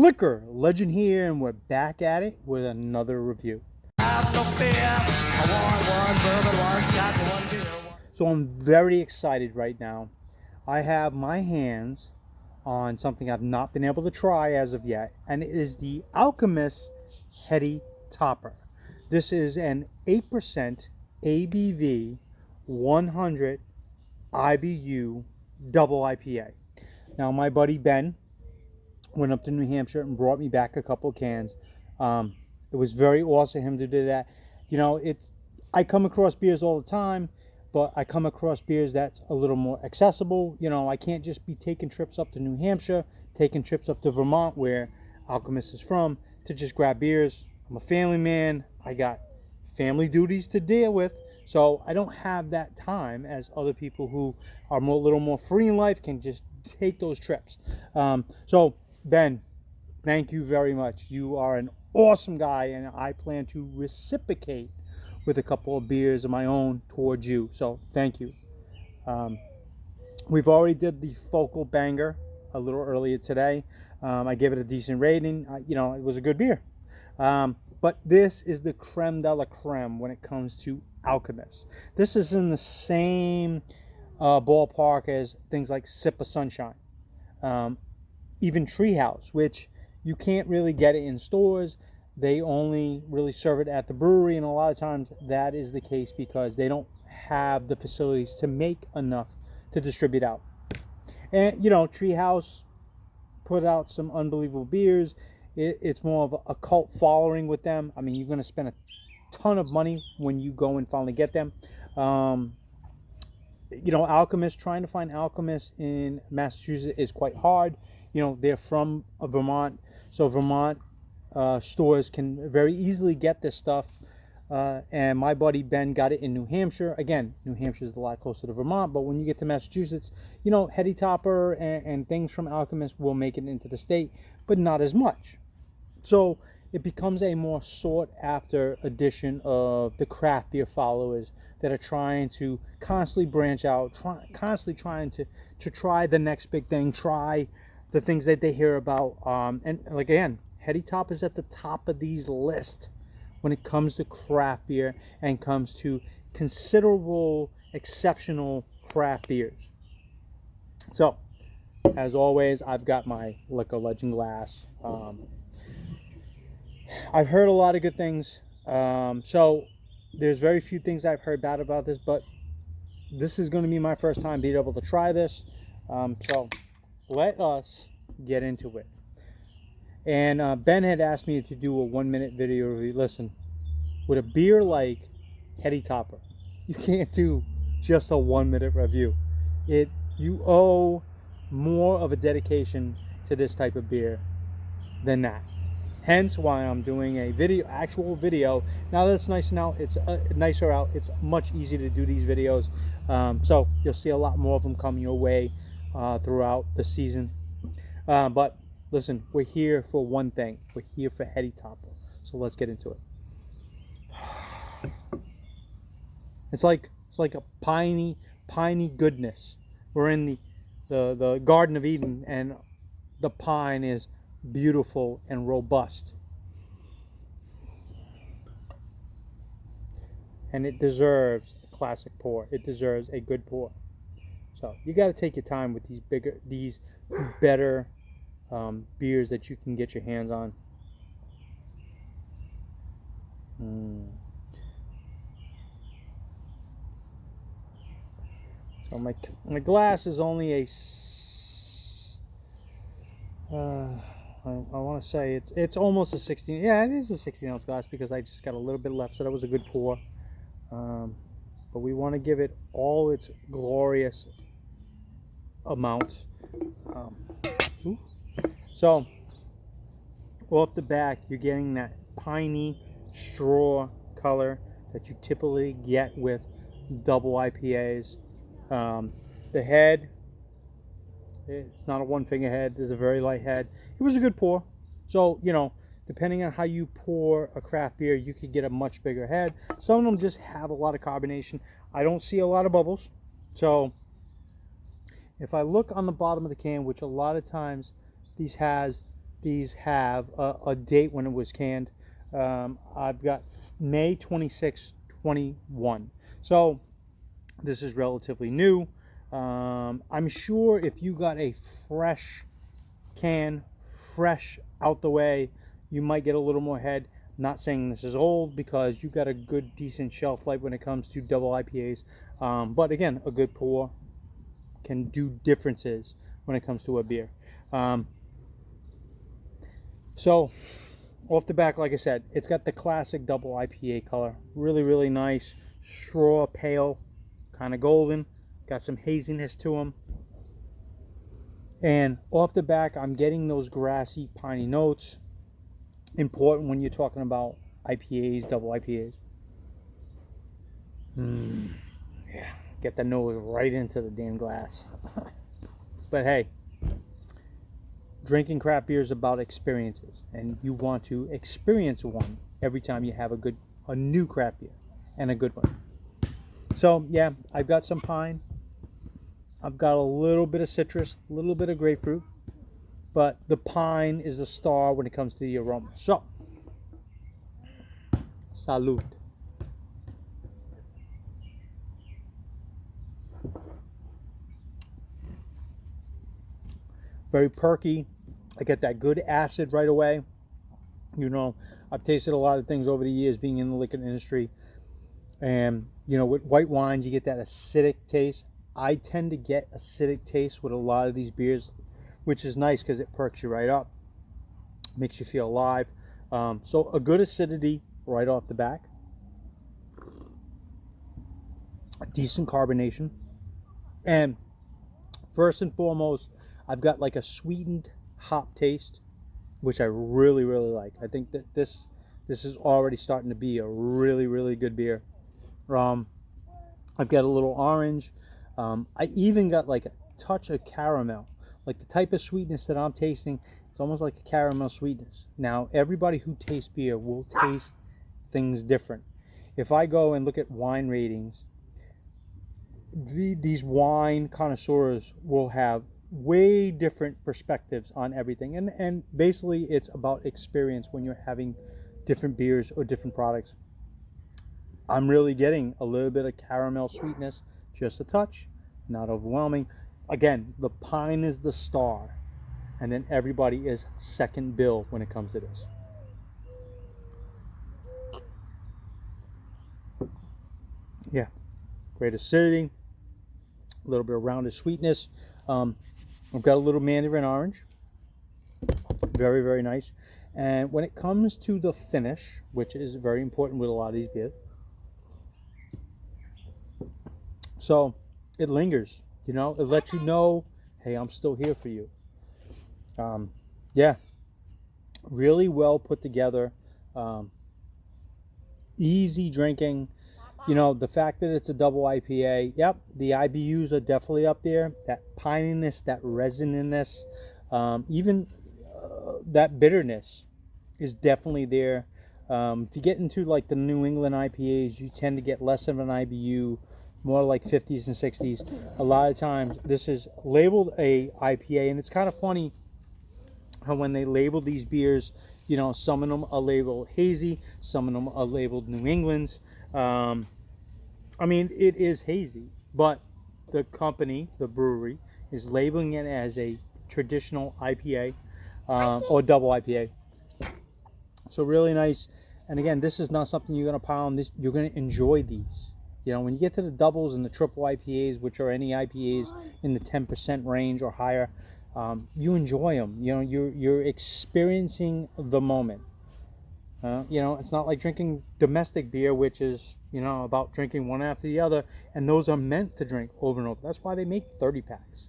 Liquor Legend here, and we're back at it with another review. So I'm very excited right now. I have my hands on something I've not been able to try as of yet, and it is the Alchemist Heady Topper. This is an 8% ABV 100 IBU double IPA. Now my buddy Ben went up to New Hampshire and brought me back a couple of cans. It was very awesome of him to do that. You know, I come across beers all the time, but I come across beers that's a little more accessible. You know, I can't just be taking trips up to New Hampshire, taking trips up to Vermont, where Alchemist is from, to just grab beers. I'm a family man. I got family duties to deal with, so I don't have that time as other people who are a little more free in life can just take those trips. So Ben, thank you very much. You are an awesome guy, and I plan to reciprocate with a couple of beers of my own towards you. So thank you. We've already did the Focal Banger a little earlier today. I gave it a decent rating. You know, it was a good beer. But this is the creme de la creme when it comes to Alchemist. This is in the same ballpark as things like Sip of Sunshine. Even Treehouse, which you can't really get it in stores. They only really serve it at the brewery, and a lot of times that is the case because they don't have the facilities to make enough to distribute out. And, you know, Treehouse put out some unbelievable beers. It's more of a cult following with them. I mean, you're going to spend a ton of money when you go and finally get them. You know, Alchemist, trying to find Alchemist in Massachusetts is quite hard. You know, they're from Vermont, so Vermont stores can very easily get this stuff. And my buddy Ben got it in New Hampshire. Again, New Hampshire is a lot closer to Vermont, but when you get to Massachusetts, you know, Heady Topper and things from Alchemist will make it into the state, but not as much. So it becomes a more sought after edition of the craft beer followers that are trying to constantly branch out, constantly trying to try the next big thing, try the things that they hear about. And like, again, Heady Topper is at the top of these lists when it comes to craft beer and comes to considerable, exceptional craft beers. So, as always, I've got my Liquor Legend glass. I've heard a lot of good things. So, there's very few things I've heard bad about this, but this is going to be my first time being able to try this. So, let us get into it. And Ben had asked me to do a 1-minute video review. Listen, with a beer like Heady Topper, you can't do just a 1-minute review. You owe more of a dedication to this type of beer than that. Hence why I'm doing a actual video. Now that it's nice now, it's nicer out. It's much easier to do these videos. So you'll see a lot more of them coming your way throughout the season. But listen, we're here for one thing. We're here for Heady Topper. So let's get into it. It's like a piney goodness. We're in the Garden of Eden, and the pine is beautiful and robust. And it deserves a classic pour. It deserves a good pour. So you got to take your time with these better beers that you can get your hands on. So my glass is only I want to say it's almost a 16. Yeah, it is a 16-ounce glass because I just got a little bit left, so that was a good pour. But we want to give it all its glorious amount. So off the back, you're getting that piney straw color that you typically get with double IPAs. The head, it's not a one-finger head. There's a very light head. It was a good pour. So, you know, depending on how you pour a craft beer, you could get a much bigger head. Some of them just have a lot of carbonation. I don't see a lot of bubbles. So if I look on the bottom of the can, which a lot of times these has these have a date when it was canned. I've got May 26, 21. So this is relatively new. I'm sure if you got a fresh can, fresh out the way, you might get a little more head. Not saying this is old, because you got a good decent shelf life when it comes to double IPAs. But again, a good pour can do differences when it comes to a beer. So off the back, like I said, it's got the classic double IPA color. Really, really nice. Straw pale, kind of golden. Got some haziness to them. And off the back, I'm getting those grassy, piney notes. Important when you're talking about IPAs, double IPAs. Yeah, get the nose right into the damn glass. But hey, drinking craft beer is about experiences, and you want to experience one every time you have a new craft beer, and a good one. So yeah, I've got some pine. I've got a little bit of citrus, a little bit of grapefruit, but the pine is the star when it comes to the aroma. So, salute. Very perky. I get that good acid right away. You know, I've tasted a lot of things over the years being in the liquor industry. And, you know, with white wines, you get that acidic taste. I tend to get acidic taste with a lot of these beers, which is nice because it perks you right up. Makes you feel alive. So a good acidity right off the back. Decent carbonation. And first and foremost, I've got like a sweetened hop taste, which I really, really like. I think that this is already starting to be a really, really good beer. I've got a little orange. I even got like a touch of caramel. Like the type of sweetness that I'm tasting, it's almost like a caramel sweetness. Now, everybody who tastes beer will taste things different. If I go and look at wine ratings, these wine connoisseurs will have way different perspectives on everything. And basically, it's about experience when you're having different beers or different products. I'm really getting a little bit of caramel sweetness, just a touch, not overwhelming. Again, the pine is the star, and then everybody is second bill when it comes to this. Yeah, great acidity, a little bit of rounded sweetness. I've got a little mandarin orange, very, very nice. And when it comes to the finish, which is very important with a lot of these beers, so it lingers, you know, it lets you know, hey, I'm still here for you. Yeah, really well put together, easy drinking. You know, the fact that it's a double IPA, yep, the IBUs are definitely up there. That pininess, that resininess, even that bitterness is definitely there. If you get into like the New England IPAs, you tend to get less of an IBU, more like 50s and 60s. A lot of times this is labeled a IPA, and it's kind of funny how when they label these beers, you know, some of them are labeled hazy, some of them are labeled New England's. I mean, it is hazy, but the company, the brewery, is labeling it as a traditional IPA or double IPA. So really nice. And again, this is not something you're going to pound. You're going to enjoy these. You know, when you get to the doubles and the triple IPAs, which are any IPAs in the 10% range or higher, you enjoy them. You know, you're experiencing the moment. You know, it's not like drinking domestic beer, which is, you know, about drinking one after the other, and those are meant to drink over and over. That's why they make 30 packs.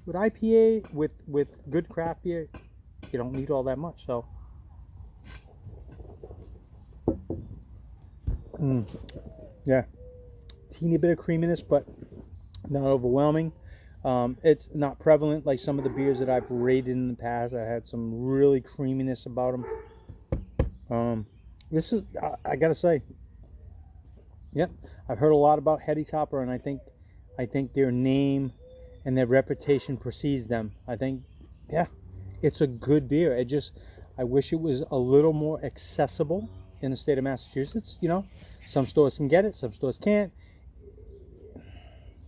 With IPA, with good craft beer, you don't need all that much. So, yeah, teeny bit of creaminess, but not overwhelming. It's not prevalent like some of the beers that I've rated in the past. I had some really creaminess about them. This is, I gotta say, yep, I've heard a lot about Heady Topper, and I think their name and their reputation precedes them. I think, yeah, it's a good beer. I wish it was a little more accessible in the state of Massachusetts. You know, some stores can get it, some stores can't.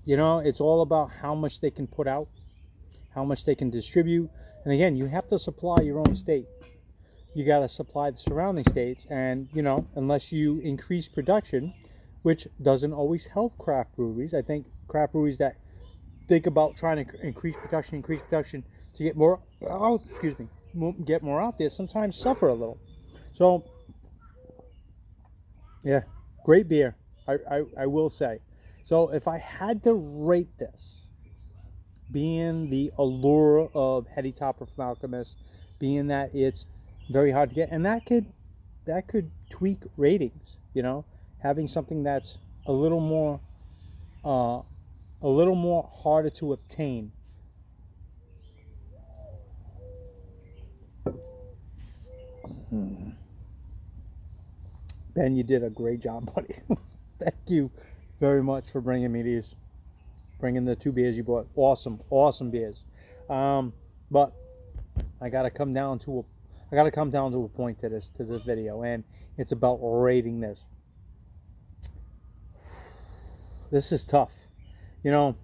You know, it's all about how much they can put out, how much they can distribute. And again, you have to supply your own state. You got to supply the surrounding states. And, you know, unless you increase production, which doesn't always help craft breweries. I think craft breweries that think about trying to increase production to get more, get more out there, sometimes suffer a little. So, yeah, great beer, I will say. So if I had to rate this, being the allure of Heady Topper from Alchemist, being that it's very hard to get, and that could tweak ratings, you know, having something that's a little more harder to obtain. Ben, you did a great job, buddy. Thank you very much for bringing me these, bringing the 2 beers you bought. Awesome beers. But I gotta come down to a point to this video, and it's about rating this. This is tough. You know,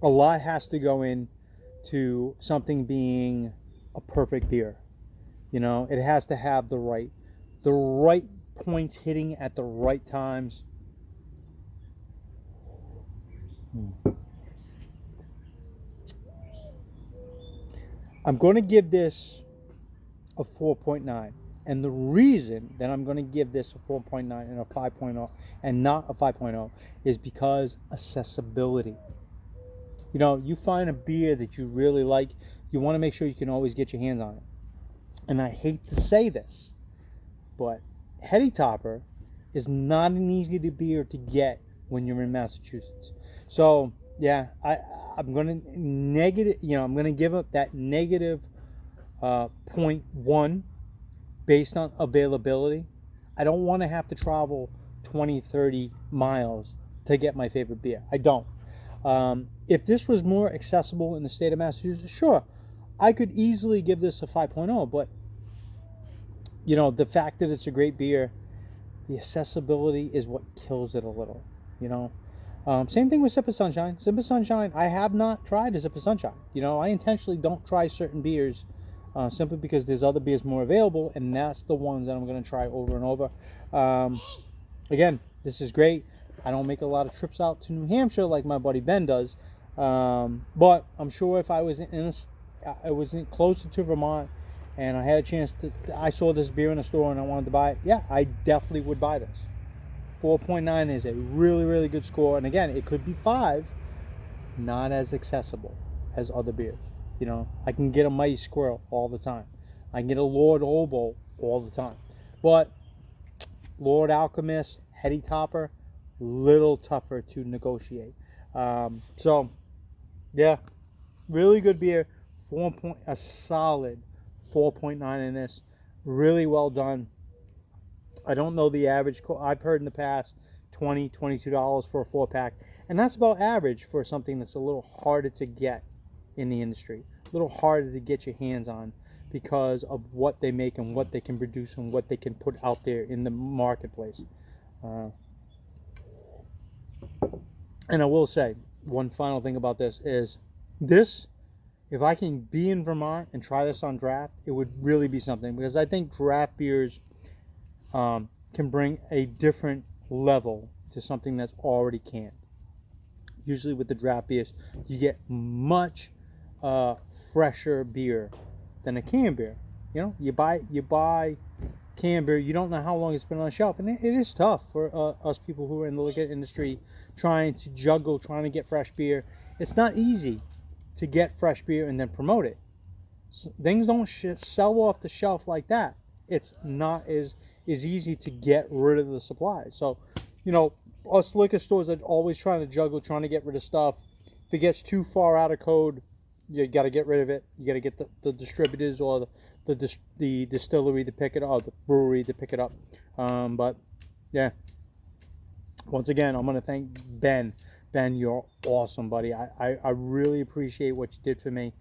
a lot has to go into something being a perfect beer. You know, it has to have the right points hitting at the right times. I'm going to give this a 4.9. And the reason that I'm going to give this a 4.9 and a 5.0 and not a 5.0 is because accessibility. You know, you find a beer that you really like, you want to make sure you can always get your hands on it. And I hate to say this, but Heady Topper is not an easy beer to get when you're in Massachusetts. So yeah, I'm gonna I'm gonna give up that negative 0.1 based on availability. I don't want to have to travel 20-30 miles to get my favorite beer. I don't. If this was more accessible in the state of Massachusetts, sure, I could easily give this a 5.0, but you know, the fact that it's a great beer, the accessibility is what kills it a little, you know. Same thing with Sip of Sunshine. Sip of Sunshine, I have not tried a Sip of Sunshine. You know, I intentionally don't try certain beers simply because there's other beers more available, and that's the ones that I'm going to try over and over. Again, this is great. I don't make a lot of trips out to New Hampshire like my buddy Ben does, but I'm sure if I was closer to Vermont and I had a chance I saw this beer in a store and I wanted to buy it, yeah, I definitely would buy this. 4.9 is a really, really good score. And again, it could be 5, not as accessible as other beers. You know, I can get a Mighty Squirrel all the time. I can get a Lord Oboe all the time. But Lord Alchemist, Heady Topper, little tougher to negotiate. So, yeah, really good beer. A solid 4.9 in this. Really well done. I don't know the average. I've heard in the past $20, $22 for a 4-pack. And that's about average for something that's a little harder to get in the industry. A little harder to get your hands on because of what they make and what they can produce and what they can put out there in the marketplace. And I will say, one final thing about this is this, if I can be in Vermont and try this on draft, it would really be something, because I think draft beers can bring a different level to something that's already canned. Usually with the draft beers, you get much fresher beer than a canned beer. You know, you buy canned beer, you don't know how long it's been on the shelf, and it is tough for us people who are in the liquor industry trying to get fresh beer. It's not easy to get fresh beer and then promote it. Things don't sell off the shelf like that. It's not as easy to get rid of the supply. So, you know, us liquor stores are always trying to get rid of stuff. If it gets too far out of code, you got to get rid of it. You got to get the distributors or the distillery to pick it up, the brewery to pick it up. But yeah, once again, I'm going to thank Ben. Ben, you're awesome, buddy. I really appreciate what you did for me.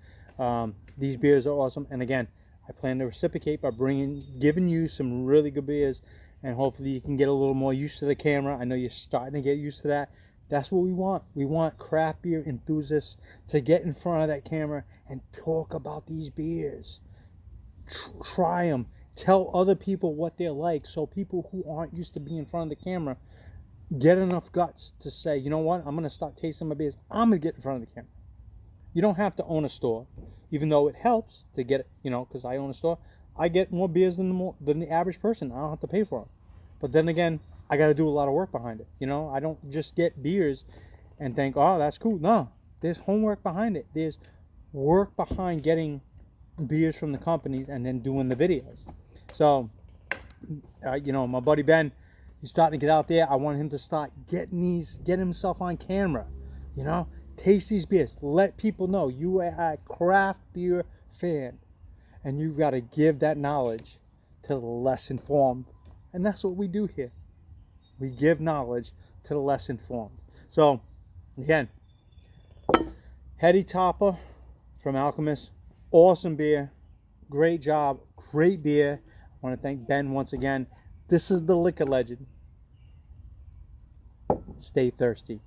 These beers are awesome. And again, I plan to reciprocate by giving you some really good beers. And hopefully you can get a little more used to the camera. I know you're starting to get used to that. That's what we want. We want craft beer enthusiasts to get in front of that camera and talk about these beers. Try them. Tell other people what they're like, so people who aren't used to being in front of the camera get enough guts to say, you know what, I'm going to start tasting my beers. I'm going to get in front of the camera. You don't have to own a store, even though it helps to get it, because I own a store. I get more beers than the average person. I don't have to pay for them. But then again, I got to do a lot of work behind it. I don't just get beers and think, oh, that's cool. No, there's homework behind it. There's work behind getting beers from the companies and then doing the videos. So, my buddy Ben, he's starting to get out there. I want him to start get himself on camera. Taste these beers. Let people know you are a craft beer fan, and you've got to give that knowledge to the less informed. And that's what we do here. We give knowledge to the less informed. So, again, Heady Topper from Alchemist. Awesome beer. Great job. Great beer. I want to thank Ben once again. This is the liquor legend. Stay thirsty.